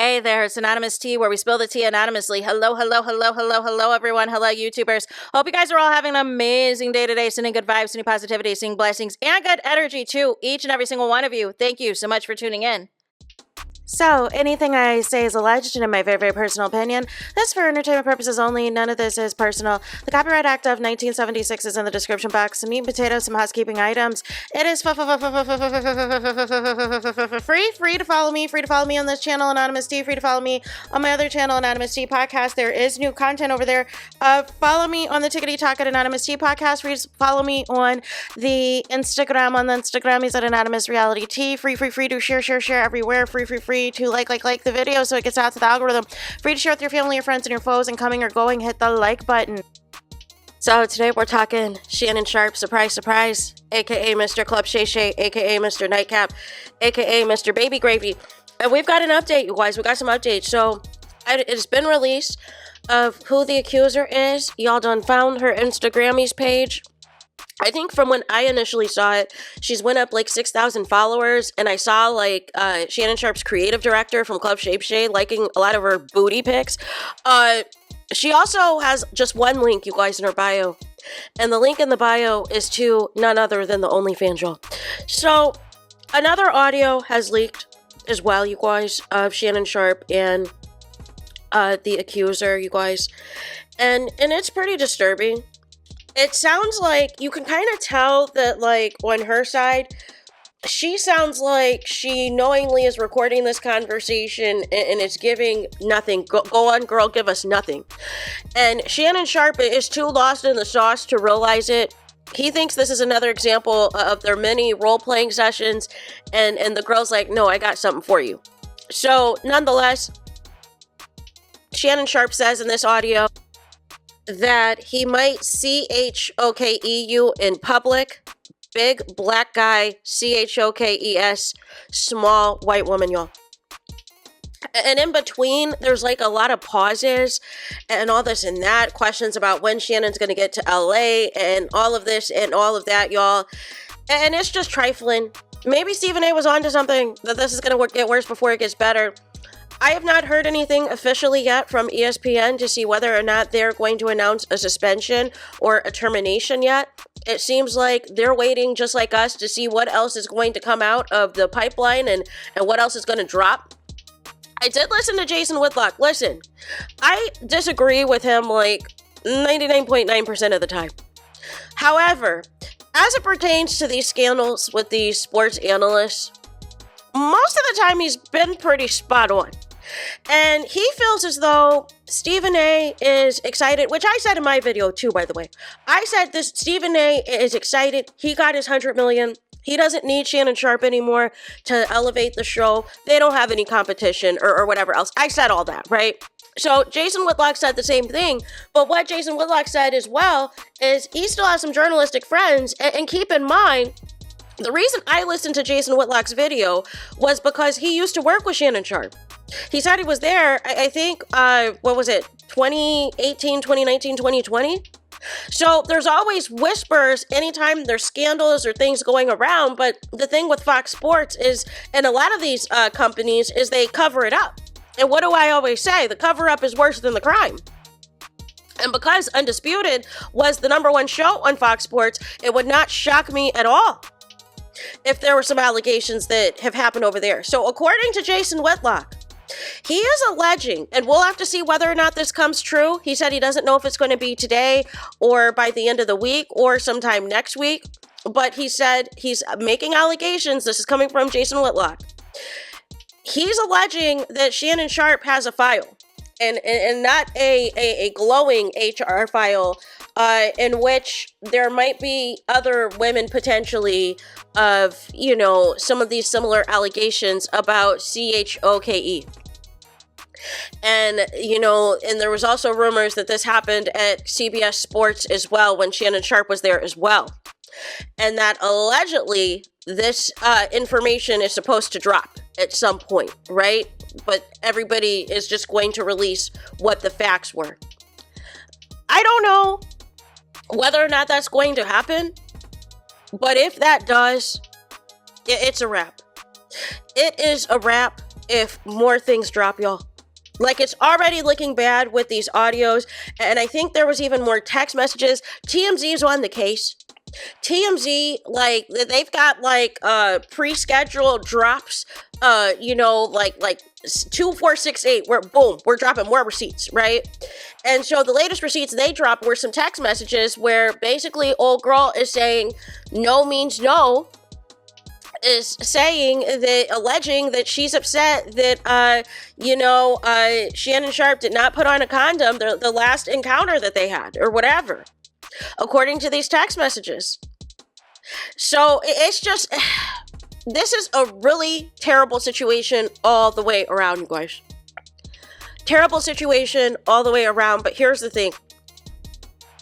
Hey there, it's Anonymous Tea, where we spill the tea anonymously. Hello, everyone. Hello, YouTubers. Hope you guys are all having an amazing day today, sending good vibes, sending positivity, sending blessings, and good energy to each and every single one of you. Thank you so much for tuning in. So, anything I say is alleged and in my very, very personal opinion. This is for entertainment purposes only. None of this is personal. The Copyright Act of 1976 is in the description box. Some meat and potatoes, some housekeeping items. It is free to follow me. Free to follow me on this channel, Anonymous Tea. Free to follow me on my other channel, Anonymous Tea Podcast. There is new content over there. Follow me on the Tickety Talk at Anonymous Tea Podcast. Free to follow me on the Instagram. On the Instagram, he's at Anonymous Reality Tea. Free to share everywhere. Free to like the video so it gets out to the algorithm. Free to share with your family, your friends, and your foes, and coming or going, hit the like button. So today we're talking Shannon Sharpe, surprise, aka Mr. Club Shay Shay, aka Mr. Nightcap, aka Mr. Baby Gravy. And we've got an update, you guys. We got some updates. So it's been released of who the accuser is. Y'all done found her Instagrammies page. I think from when I initially saw it, she's went up like 6,000 followers, and I saw like Shannon Sharpe's creative director from Club Shape Shade liking a lot of her booty pics. She also has just one link, you guys, in her bio, and the link in the bio is to none other than the OnlyFans girl. So another audio has leaked as well, you guys, of Shannon Sharpe and the accuser, you guys, and it's pretty disturbing. It sounds like you can kind of tell that, like, on her side, she sounds like she knowingly is recording this conversation and it's giving nothing. Go on, girl, give us nothing. And Shannon Sharpe is too lost in the sauce to realize it. He thinks this is another example of their many role-playing sessions, and the girl's like, no, I got something for you. So, nonetheless, Shannon Sharpe says in this audio that he might CHOKE you in public. Big black guy, CHOKES, small white woman, y'all. And in between, there's like a lot of pauses and all this and that, questions about when Shannon's going to get to LA and all of this and all of that, y'all. And it's just trifling. Maybe Stephen A was onto something, that this is going to get worse before it gets better. I have not heard anything officially yet from ESPN to see whether or not they're going to announce a suspension or a termination yet. It seems like they're waiting, just like us, to see what else is going to come out of the pipeline and what else is going to drop. I did listen to Jason Whitlock. Listen, I disagree with him like 99.9% of the time. However, as it pertains to these scandals with these sports analysts, most of the time he's been pretty spot on. And he feels as though Stephen A is excited, which I said in my video too, by the way. I said this, Stephen A is excited. He got his 100 million. He doesn't need Shannon Sharpe anymore to elevate the show. They don't have any competition or whatever else. I said all that, right? So Jason Whitlock said the same thing. But what Jason Whitlock said as well is he still has some journalistic friends. And keep in mind, the reason I listened to Jason Whitlock's video was because he used to work with Shannon Sharpe. He said he was there, I think, 2018, 2019, 2020? So there's always whispers anytime there's scandals or things going around, but the thing with Fox Sports is, and a lot of these companies, is they cover it up. And what do I always say? The cover-up is worse than the crime. And because Undisputed was the #1 show on Fox Sports, it would not shock me at all if there were some allegations that have happened over there. So according to Jason Whitlock, he is alleging, and we'll have to see whether or not this comes true. He said he doesn't know if it's going to be today or by the end of the week or sometime next week. But he said he's making allegations. This is coming from Jason Whitlock. He's alleging that Shannon Sharpe has a file, and not a glowing HR file, in which there might be other women potentially of, you know, some of these similar allegations about CHOKE. And, you know, and there was also rumors that this happened at CBS Sports as well when Shannon Sharpe was there as well. And that allegedly this information is supposed to drop at some point, right? But everybody is just going to release what the facts were. I don't know whether or not that's going to happen, but if that does, it's a wrap. It is a wrap. if more things drop, y'all. Like, it's already looking bad with these audios, and I think there was even more text messages. TMZ's on the case. TMZ, like, they've got, like, pre-scheduled drops, like 2468, where, boom, we're dropping more receipts, right? And so the latest receipts they dropped were some text messages where basically old girl is saying no means no, is saying that, alleging that she's upset that, Shannon Sharpe did not put on a condom the last encounter that they had, or whatever, according to these text messages. So it's just, this is a really terrible situation all the way around, you guys. Terrible situation all the way around, but here's the thing.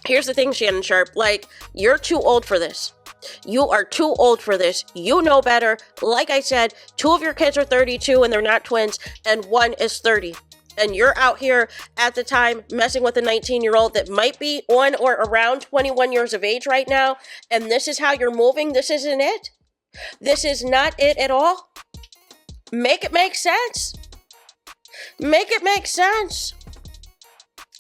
Here's the thing, Shannon Sharpe, like, you're too old for this. You are too old for this. You know better. Like I said, 2 of your kids are 32 and they're not twins, and 1 is 30. And you're out here at the time messing with a 19-year-old that might be on or around 21 years of age right now, and this is how you're moving. This isn't it. This is not it at all. Make it make sense. Make it make sense.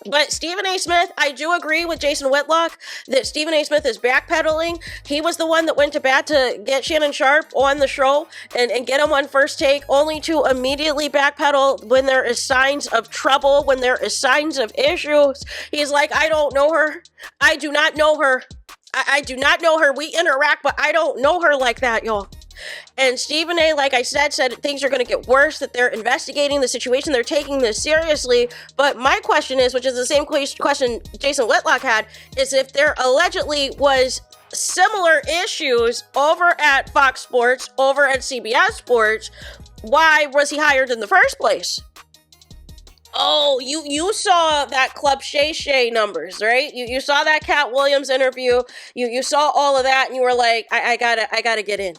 But Stephen A. Smith, I do agree with Jason Whitlock that Stephen A. Smith is backpedaling. He was the one that went to bat to get Shannon Sharpe on the show and get him on First Take, only to immediately backpedal when there is signs of trouble, when there is signs of issues. He's like, I don't know her. I do not know her. I do not know her. We interact, but I don't know her like that, y'all. And Stephen A., like I said things are going to get worse, that they're investigating the situation, they're taking this seriously. But my question is, which is the same question Jason Whitlock had, is if there allegedly was similar issues over at Fox Sports, over at CBS Sports, why was he hired in the first place? Oh, you saw that Club Shay Shay numbers, right? You saw that Cat Williams interview. You saw all of that, and you were like, I gotta get in.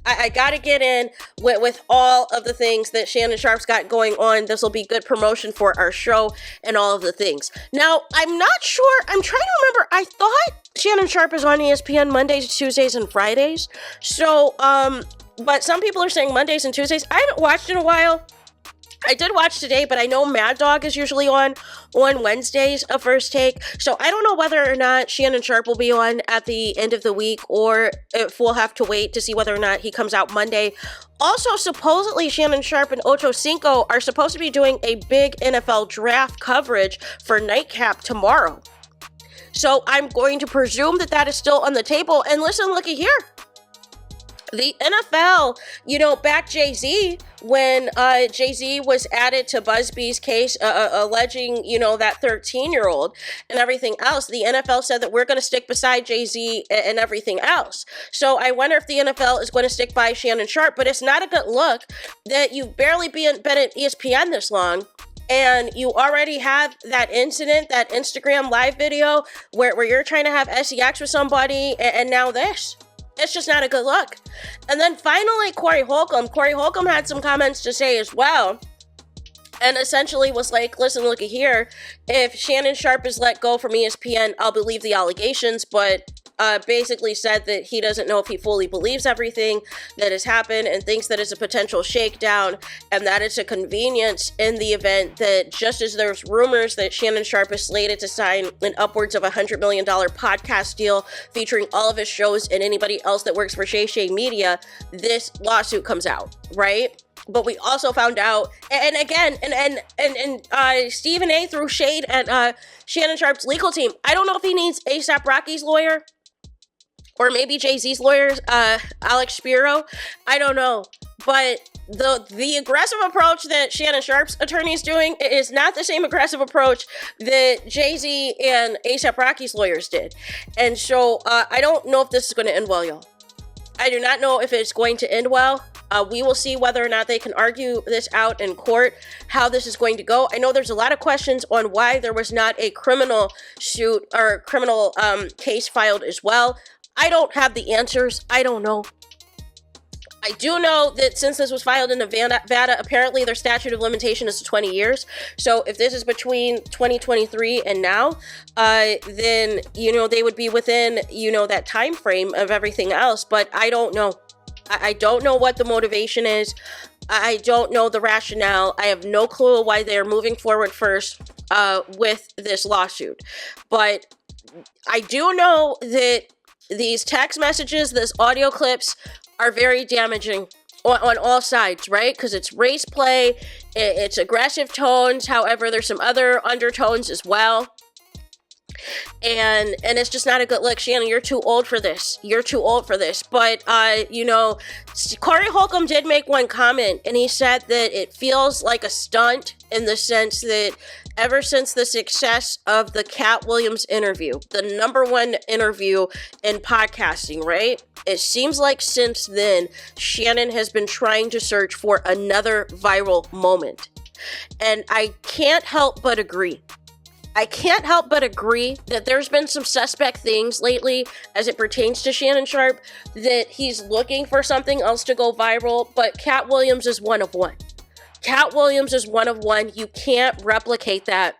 I gotta get in with all of the things that Shannon Sharpe's got going on. This will be good promotion for our show and all of the things. Now, I'm not sure. I'm trying to remember. I thought Shannon Sharpe is on ESPN Mondays, Tuesdays, and Fridays. So, but some people are saying Mondays and Tuesdays. I haven't watched in a while. I did watch today, but I know Mad Dog is usually on Wednesdays of First Take. So I don't know whether or not Shannon Sharpe will be on at the end of the week, or if we'll have to wait to see whether or not he comes out Monday. Also, supposedly Shannon Sharpe and Ocho Cinco are supposed to be doing a big NFL draft coverage for Nightcap tomorrow. So I'm going to presume that is still on the table. And listen, looky here. The NFL, back Jay-Z, when Jay-Z was added to Busby's case, alleging, that 13-year-old and everything else, the NFL said that we're going to stick beside Jay-Z and everything else. So I wonder if the NFL is going to stick by Shannon Sharpe, but it's not a good look that you've barely been at ESPN this long, and you already have that incident, that Instagram live video where you're trying to have sex with somebody, and now this. It's just not a good look. And then finally, Corey Holcomb. Corey Holcomb had some comments to say as well. And essentially was like, listen, looky here. If Shannon Sharpe is let go from ESPN, I'll believe the allegations. But basically said that he doesn't know if he fully believes everything that has happened, and thinks that it's a potential shakedown, and that it's a convenience in the event that, just as there's rumors that Shannon Sharpe is slated to sign an upwards of $100 million podcast deal featuring all of his shows and anybody else that works for Shay Shay Media, this lawsuit comes out, right? But we also found out, and again, and Stephen A. threw shade at Shannon Sharpe's legal team. I don't know if he needs ASAP Rocky's lawyer, or maybe Jay-Z's lawyers, Alex Spiro. I don't know. But the aggressive approach that Shannon Sharpe's attorney is doing is not the same aggressive approach that Jay-Z and ASAP Rocky's lawyers did. And so I don't know if this is going to end well, y'all. I do not know if it's going to end well. We will see whether or not they can argue this out in court, how this is going to go. I know there's a lot of questions on why there was not a criminal suit or criminal case filed as well. I don't have the answers. I don't know. I do know that since this was filed in Nevada, apparently their statute of limitation is 20 years. So if this is between 2023 and now, then, they would be within, that time frame of everything else. But I don't know. I don't know what the motivation is. I don't know the rationale. I have no clue why they're moving forward first with this lawsuit. But I do know that these text messages, these audio clips are very damaging on all sides, right? Because it's race play, it's aggressive tones. However, there's some other undertones as well. And it's just not a good look. Shannon, you're too old for this. You're too old for this. But, you know, Corey Holcomb did make one comment, and he said that it feels like a stunt in the sense that ever since the success of the Cat Williams interview, the #1 interview in podcasting, right? It seems like since then, Shannon has been trying to search for another viral moment. And I can't help but agree. I can't help but agree that there's been some suspect things lately as it pertains to Shannon Sharpe, that he's looking for something else to go viral, but Cat Williams is one of one. Cat Williams is one of one. You can't replicate that.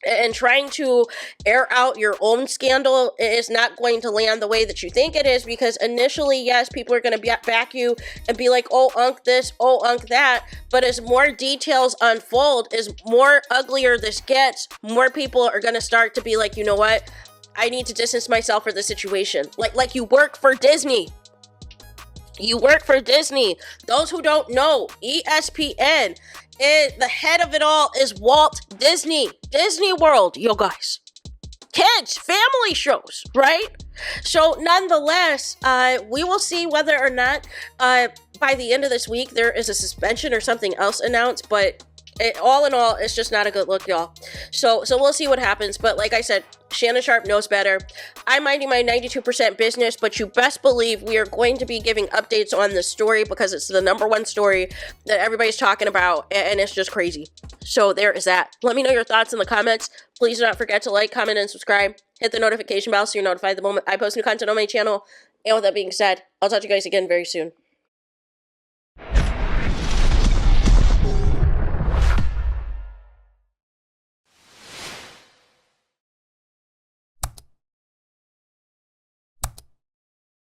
And trying to air out your own scandal is not going to land the way that you think it is, because initially, yes, people are going to back you and be like, oh, unk this, oh, unk that. But as more details unfold, as more uglier this gets, more people are going to start to be like, you know what? I need to distance myself from the situation. Like you work for Disney. You work for Disney. Those who don't know, ESPN, the head of it all is Walt Disney. Disney World, yo guys. Kids, family shows, right? So nonetheless, we will see whether or not by the end of this week there is a suspension or something else announced, but all in all, it's just not a good look, y'all. So we'll see what happens. But like I said, Shannon Sharpe knows better. I'm minding my 92% business, but you best believe we are going to be giving updates on this story because it's the #1 story that everybody's talking about, and it's just crazy. So there is that. Let me know your thoughts in the comments. Please do not forget to like, comment, and subscribe. Hit the notification bell so you're notified the moment I post new content on my channel. And with that being said, I'll talk to you guys again very soon.